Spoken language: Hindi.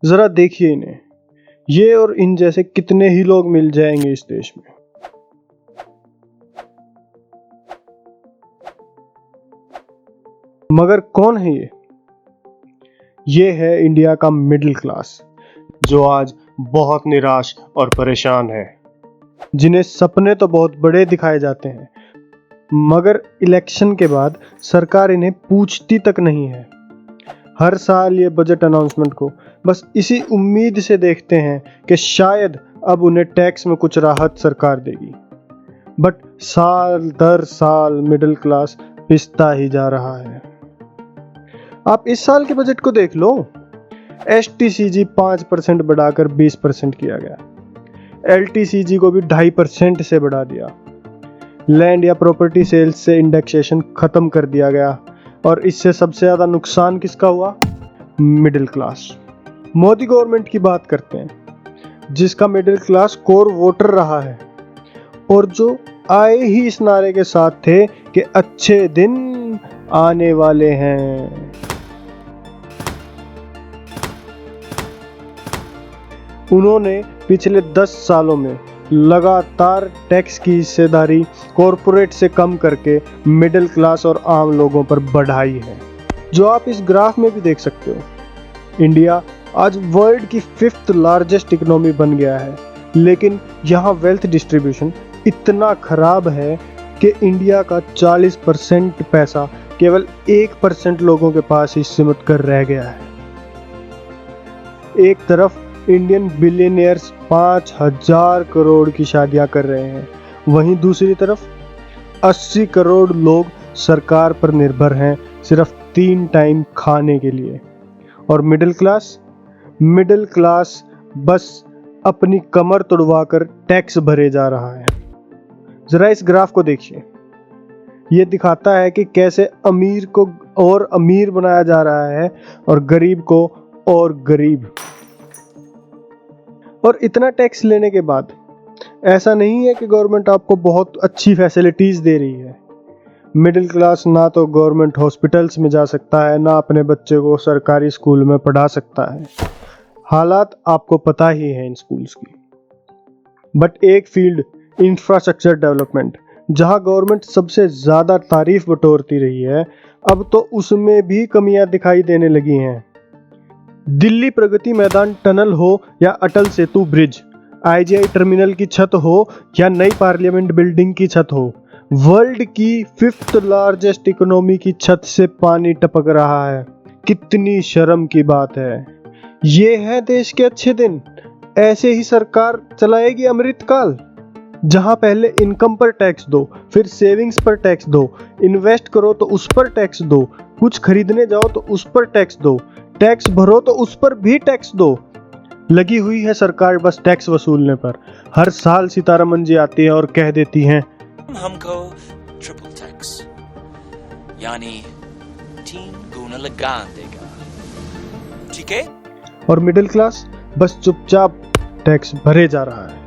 जरा देखिए इन्हें, ये और इन जैसे कितने ही लोग मिल जाएंगे इस देश में। मगर कौन है ये? ये है इंडिया का मिडिल क्लास, जो आज बहुत निराश और परेशान है, जिन्हें सपने तो बहुत बड़े दिखाए जाते हैं, मगर इलेक्शन के बाद सरकार इन्हें पूछती तक नहीं है। हर साल ये बजट अनाउंसमेंट को बस इसी उम्मीद से देखते हैं कि शायद अब उन्हें टैक्स में कुछ राहत सरकार देगी। बट साल दर साल मिडिल क्लास पिसता ही जा रहा है। आप इस साल के बजट को देख लो, STCG 5% बढ़ाकर 20% किया गया, LTCG को भी 2.5% से बढ़ा दिया, लैंड या प्रॉपर्टी सेल्स से इंडेक्सेशन खत्म कर दिया गया, और इससे सबसे ज्यादा नुकसान किसका हुआ? Middle class. मोदी गवर्नमेंट की बात करते हैं, जिसका मिडिल क्लास कोर वोटर रहा है और जो आए ही इस नारे के साथ थे कि अच्छे दिन आने वाले हैं। उन्होंने पिछले 10 सालों में लगातार टैक्स की हिस्सेदारी कॉरपोरेट से कम करके मिडिल क्लास और आम लोगों पर बढ़ाई है, जो आप इस ग्राफ में भी देख सकते हो। इंडिया आज वर्ल्ड की 5th लार्जेस्ट इकोनॉमी बन गया है, लेकिन यहाँ वेल्थ डिस्ट्रीब्यूशन इतना खराब है कि इंडिया का 40% पैसा केवल 1% लोगों के पास ही सीमित कर रह गया है। एक तरफ इंडियन बिलियनियर्स 5,000 करोड़ की शादियां कर रहे हैं, वहीं दूसरी तरफ 80 करोड़ लोग सरकार पर निर्भर हैं सिर्फ 3 टाइम खाने के लिए। और मिडिल क्लास बस अपनी कमर तुड़वाकर टैक्स भरे जा रहा है। जरा इस ग्राफ को देखिए, ये दिखाता है कि कैसे अमीर को और अमीर बनाया जा रहा है और गरीब को और गरीब। और इतना टैक्स लेने के बाद ऐसा नहीं है कि गवर्नमेंट आपको बहुत अच्छी फैसिलिटीज दे रही है। मिडिल क्लास ना तो गवर्नमेंट हॉस्पिटल्स में जा सकता है, ना अपने बच्चे को सरकारी स्कूल में पढ़ा सकता है। हालात आपको पता ही है इन स्कूल्स की। बट एक फील्ड, इंफ्रास्ट्रक्चर डेवलपमेंट, जहां गवर्नमेंट सबसे ज्यादा तारीफ बटोरती रही है, अब तो उसमें भी कमियां दिखाई देने लगी हैं। दिल्ली प्रगति मैदान टनल हो या Atal Setu bridge, IGI terminal की छत हो या नई पार्लियामेंट बिल्डिंग की छत हो, वर्ल्ड की 5th लार्जेस्ट इकोनॉमी की छत से पानी टपक रहा है। कितनी शर्म की बात है। ये है देश के अच्छे दिन। ऐसे ही सरकार चलाएगी अमृतकाल, जहां पहले इनकम पर टैक्स दो, फिर सेविंग्स पर टैक्स दो, इन्वेस्ट करो तो उस पर टैक्स दो, कुछ खरीदने जाओ तो उस पर टैक्स दो, टैक्स भरो तो उस पर भी टैक्स दो। लगी हुई है सरकार बस टैक्स वसूलने पर। हर साल सीतारमन जी आती है और कह देती हैं, हमको ट्रिपल टैक्स यानी 3 गुना लगा देगा, ठीक है? और मिडिल क्लास बस चुपचाप टैक्स भरे जा रहा है।